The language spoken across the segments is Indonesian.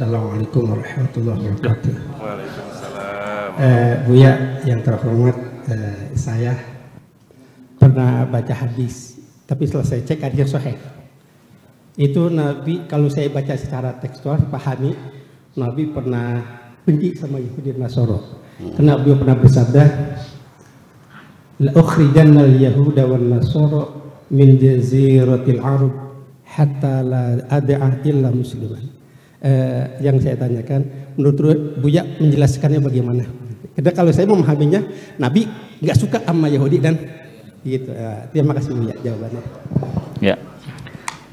Assalamualaikum warahmatullahi wabarakatuh. Waalaikumsalam. Buya yang terhormat, saya pernah baca hadis, tapi setelah saya cek hadis sahih. Itu Nabi, kalau saya baca secara tekstual, pahami, Nabi pernah benci sama Yahudi dan Nasara. Karena beliau pernah bersabda, la ukhrijanna al-yahuda wan nasara min jaziratil arab hatta la ad'a illa musliman. Yang saya tanyakan, menurut Buya menjelaskannya bagaimana? Karena kalau saya memahaminya, Nabi nggak suka sama Yahudi dan gitu. Terima kasih Buya jawabannya. Ya.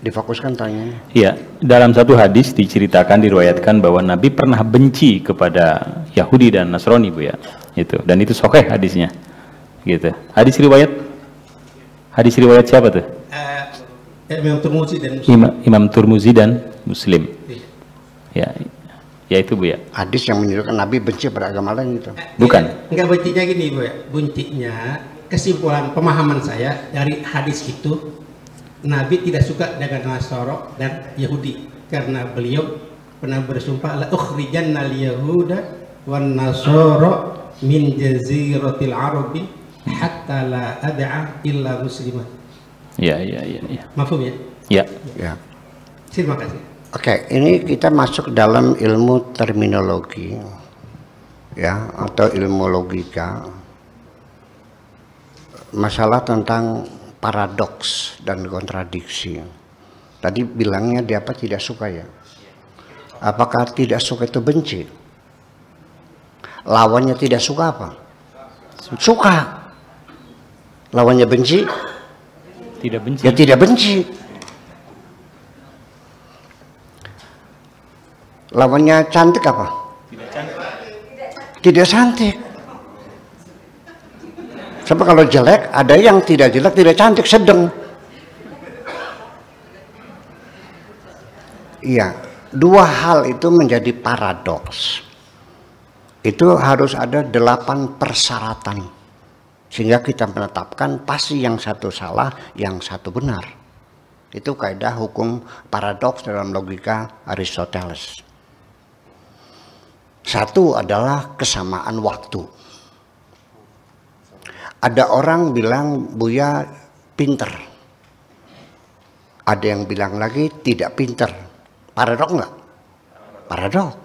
Difokuskan tanya. Ya, dalam satu hadis diceritakan, diriwayatkan bahwa Nabi pernah benci kepada Yahudi dan Nasrani, Bu ya. Itu. Dan itu sahih hadisnya. Gitu. Hadis riwayat siapa tuh? Imam Turmuzi dan Muslim. Imam Turmuzi dan Muslim. Ya. Ya itu Bu ya. Hadis yang menunjukkan Nabi benci pada agama lain itu. Bukan. Enggak bencinya gini Bu ya. Bencinya kesimpulan pemahaman saya dari hadis itu, Nabi tidak suka dengan Nasara dan Yahudi karena beliau pernah bersumpah la ukhrijanna al-yahuda wan nasara min jaziratil arabi hatta la ad'a illa musliman. Ya. Mafhum ya? Ya. Ya. Terima kasih. Oke, ini kita masuk dalam ilmu terminologi, ya, atau ilmu logika. Masalah tentang paradoks dan kontradiksi. Tadi bilangnya dia apa, tidak suka ya? Apakah tidak suka itu benci? Lawannya tidak suka apa? Suka. Lawannya benci? Tidak benci. Ya tidak benci. Lawannya cantik apa? Tidak cantik. Tidak cantik. Sebab kalau jelek, ada yang tidak jelek, tidak cantik, sedang. Iya, dua hal itu menjadi paradoks. Itu harus ada 8 persyaratan. Sehingga kita menetapkan pasti yang satu salah, yang satu benar. Itu kaidah hukum paradoks dalam logika Aristoteles. Satu adalah kesamaan waktu. Ada orang bilang Buya pinter. Ada yang bilang lagi tidak pinter. Paradok enggak? Paradok.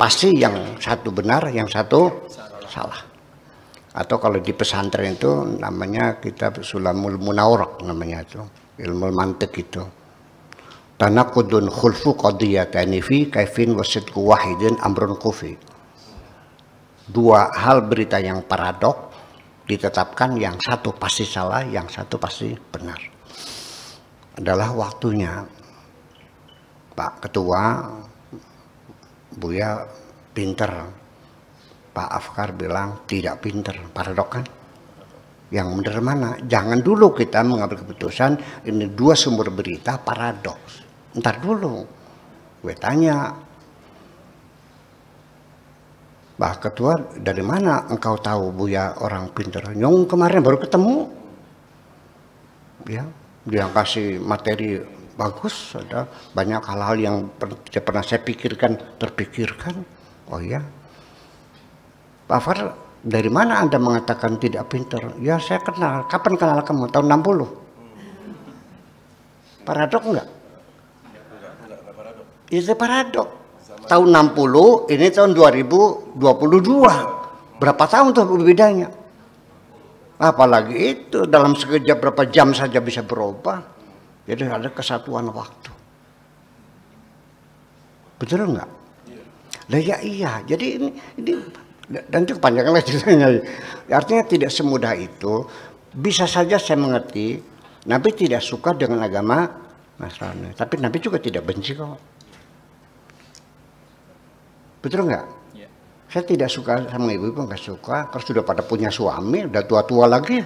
Pasti yang satu benar, yang satu salah. Atau kalau di pesantren itu namanya kitab Sulamul Munawwarah namanya itu. Ilmu mantik itu. Tanaqudun khulfu qadiyatani fi kaifin wasidku wahidin amrun kufi. Dua hal berita yang paradok ditetapkan, yang satu pasti salah, yang satu pasti benar. Adalah waktunya. Pak Ketua, Buya pinter. Pak Afkar bilang tidak pinter. Paradok kan? Yang benar mana? Jangan dulu kita mengambil keputusan ini dua sumber berita paradoks. Ntar dulu. Gue tanya, Pak Ketua, dari mana engkau tahu Buya orang pinter? Nyong kemarin baru ketemu. Ya, dia kasih materi bagus, ada banyak hal-hal yang tidak pernah saya pikirkan, terpikirkan. Oh ya, Pak Far, dari mana Anda mengatakan tidak pinter? Ya saya kenal. Kapan kenal kamu? Tahun 60. Paradok enggak? Itu paradok. Tahun 60, ini tahun 2022. Berapa tahun tuh bedanya? Apalagi itu dalam sekejap berapa jam saja bisa berubah. Jadi ada kesatuan waktu. Betul enggak? Lah ya iya. Jadi ini dan itu kepanjangan lah ceritanya. Artinya tidak semudah itu. Bisa saja saya mengerti Nabi tidak suka dengan agama Nasrani, tapi Nabi juga tidak benci kok. Betul enggak? Ya. Saya tidak suka sama ibu-ibu, enggak suka. Kalau sudah pada punya suami, udah tua-tua lagi.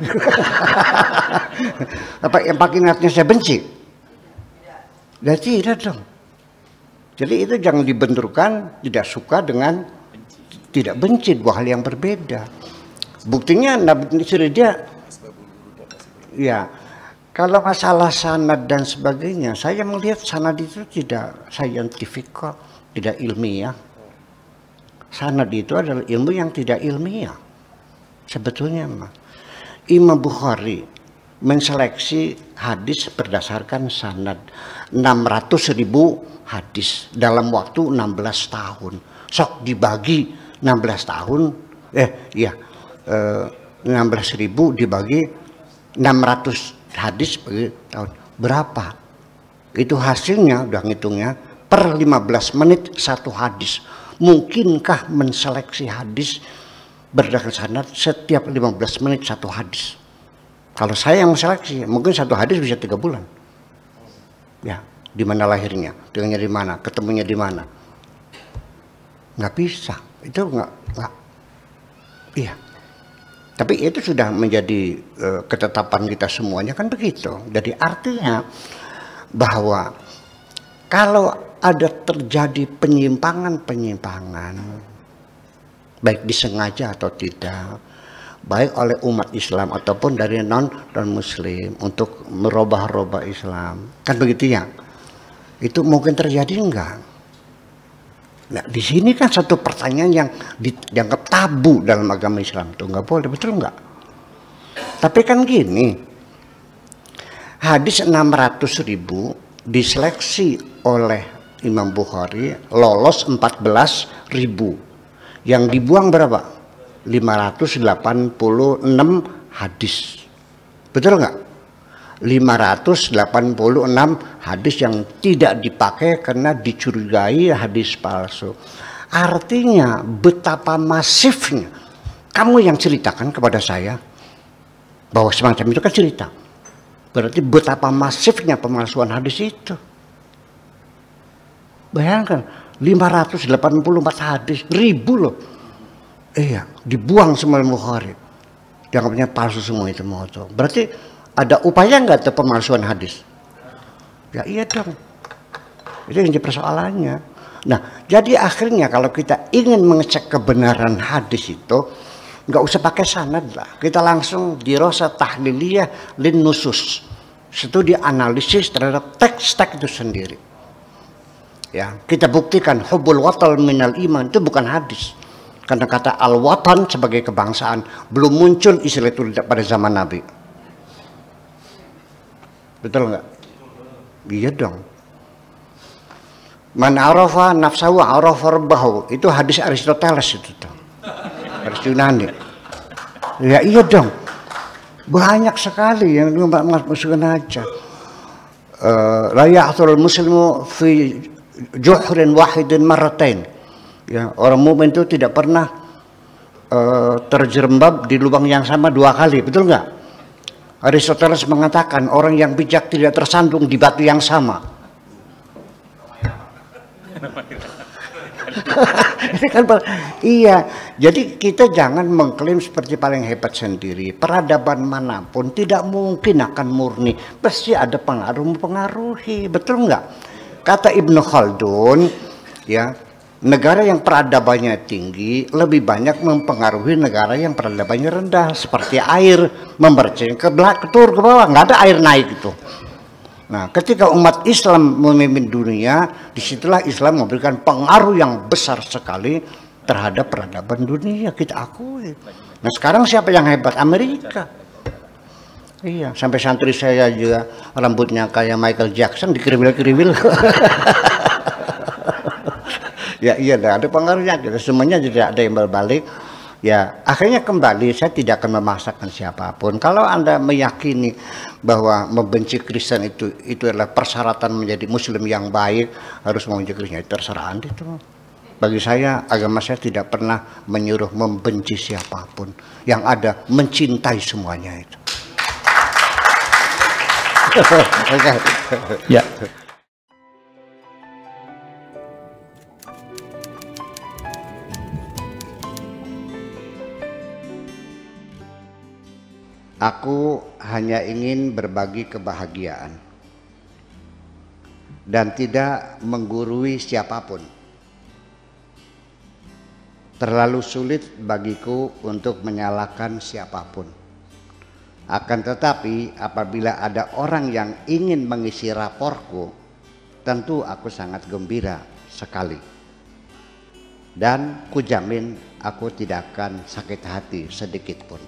Apa yang pakai artinya saya benci? Ya tidak dong. Jadi itu jangan dibenturkan tidak suka dengan tidak benci, dua hal yang berbeda. Buktinya Nabi sendiri dia, ya kalau masalah sanad dan sebagainya, saya melihat sanad itu tidak scientific kok. tidak ilmiah. Sanad itu adalah ilmu yang tidak ilmiah. Sebetulnya Imam Bukhari menseleksi hadis berdasarkan sanad 600.000 hadis dalam waktu 16 tahun. Sok dibagi 16 tahun, 16.000 dibagi 600 hadis bagi tahun. Berapa? Itu hasilnya, udah ngitungnya, per 15 menit satu hadis. Mungkinkah menseleksi hadis berdasarkan sanad setiap 15 menit satu hadis? Kalau saya yang menseleksi, mungkin satu hadis bisa 3 bulan. Ya, di mana lahirnya, tinggalnya di mana, ketemunya di mana. Nggak bisa, itu nggak. Iya. Tapi itu sudah menjadi ketetapan kita semuanya kan begitu. Jadi artinya bahwa kalau ada terjadi penyimpangan-penyimpangan, baik disengaja atau tidak, baik oleh umat Islam ataupun dari non-muslim untuk merubah-rubah Islam, kan begitu ya? Itu mungkin terjadi enggak? Nah, di sini kan satu pertanyaan yang dianggap tabu dalam agama Islam, tuh nggak boleh, betul nggak? Tapi kan gini, hadis 600.000 diseleksi oleh Imam Bukhari, lolos 14.000, yang dibuang berapa? 586 hadis, betul nggak? 586 hadis yang tidak dipakai karena dicurigai hadis palsu. Artinya betapa masifnya. Kamu yang ceritakan kepada saya bahwa semacam itu kan cerita. Berarti betapa masifnya pemalsuan hadis itu. Bayangkan 584 hadis, 1000 loh. Iya, dibuang semua Bukhari. Dianggapnya palsu semua itu mau. Berarti ada upaya nggak tuh pemalsuan hadis? Ya iya dong. Itu yang jadi persoalannya. Nah, jadi akhirnya kalau kita ingin mengecek kebenaran hadis itu, nggak usah pakai sanad lah. Kita langsung dirasa tahliliyah lin nusus. Studi analisis terhadap teks-teks itu sendiri. Ya, kita buktikan hubbul watal minal iman itu bukan hadis. Karena kata al-watan sebagai kebangsaan belum muncul istilah itu pada zaman Nabi. Betul nggak? Iya dong. Man arafa nafsahu arafa rabbahu. Itu hadis Aristoteles itu tuh. Hadis Yunani. Ya iya dong. Banyak sekali yang masukkan aja. La ya'thurul muslimu fi juhrin wahidin marratain. Ya, orang mukmin itu tidak pernah terjerembab di lubang yang sama 2 kali. Betul nggak? Aristoteles mengatakan orang yang bijak tidak tersandung di batu yang sama. Iya, jadi kita jangan mengklaim seperti paling hebat sendiri. Peradaban manapun tidak mungkin akan murni, pasti ada pengaruh mempengaruhi, betul nggak? Kata Ibnu Khaldun, ya, negara yang peradabannya tinggi lebih banyak mempengaruhi negara yang peradabannya rendah. Seperti air membercing ke bawah, nggak ada air naik itu. Nah, ketika umat Islam memimpin dunia, disitulah Islam memberikan pengaruh yang besar sekali terhadap peradaban dunia, kita akui. Nah, sekarang siapa yang hebat? Amerika. Iya, sampai santri saya juga rambutnya kayak Michael Jackson, dikeribil-keribil. Ya iya, ada pengaruhnya. Kita semuanya tidak ada yang berbalik. Ya, akhirnya kembali, saya tidak akan memaksakan siapapun. Kalau Anda meyakini bahwa membenci Kristen itu adalah persyaratan menjadi Muslim yang baik, harus membenci Kristen, itu terserah Anda itu. Bagi saya, agama saya tidak pernah menyuruh membenci siapapun. Yang ada mencintai semuanya itu. Ya. Aku hanya ingin berbagi kebahagiaan dan tidak menggurui siapapun. Terlalu sulit bagiku untuk menyalahkan siapapun. Akan tetapi apabila ada orang yang ingin mengisi raporku, tentu aku sangat gembira sekali. dan kujamin aku tidak akan sakit hati sedikit pun.